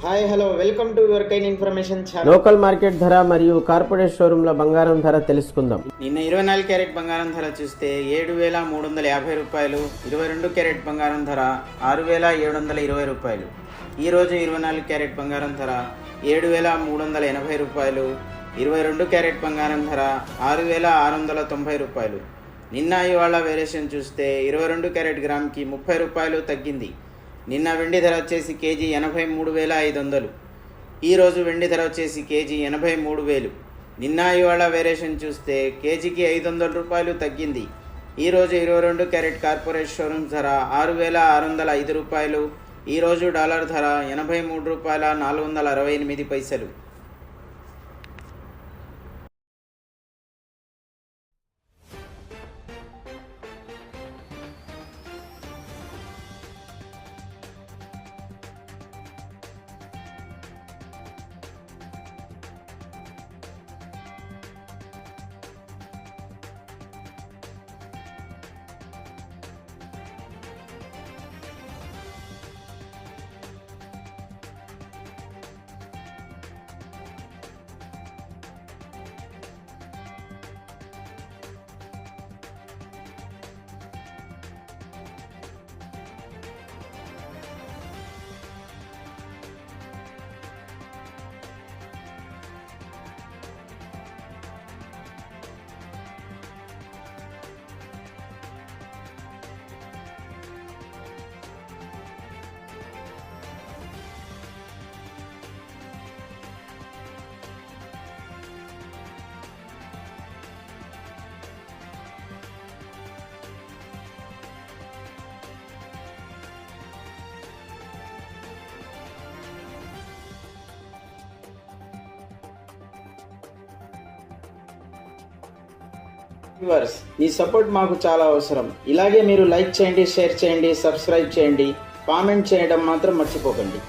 Hi hello welcome to your కైన్ information channel. Local market ధర మరియు కార్పొరేట్ షోరూమ్ల బంగారం ధర తెలుసుకుందాం. నిన్న 24 క్యారెట్ బంగారం ధర చూస్తే 7,350 రూపాయలు. 22 క్యారెట్ బంగారం ధర 6,720 రూపాయలు. ఈరోజు 24 క్యారెట్ బంగారం ధర 7,380 రూపాయలు. 22 క్యారెట్ బంగారం ధర 6,690 రూపాయలు. నిన్న ఇవాళ వేరియేషన్ చూస్తే 22 క్యారెట్ గ్రామ్కి 30 రూపాయలు తగ్గింది. నిన్న వెండి ధర వచ్చేసి కేజీ 83,500. ఈరోజు వెండి ధర వచ్చేసి కేజీ 83,000. నిన్న ఇవాళ వేరియేషన్ చూస్తే కేజీకి 500 రూపాయలు తగ్గింది. ఈరోజు 22 క్యారెట్ కార్పొరేట్ షోరూమ్ ధర 6,605 రూపాయలు. ఈరోజు డాలర్ ధర 83 రూపాయల 468 పైసలు. వ్యూవర్స్, మీ సపోర్ట్ మాకు చాలా అవసరం. ఇలాగే మీరు లైక్ చేయండి, షేర్ చేయండి, సబ్స్క్రైబ్ చేయండి, కామెంట్ చేయడం మాత్రం మర్చిపోకండి.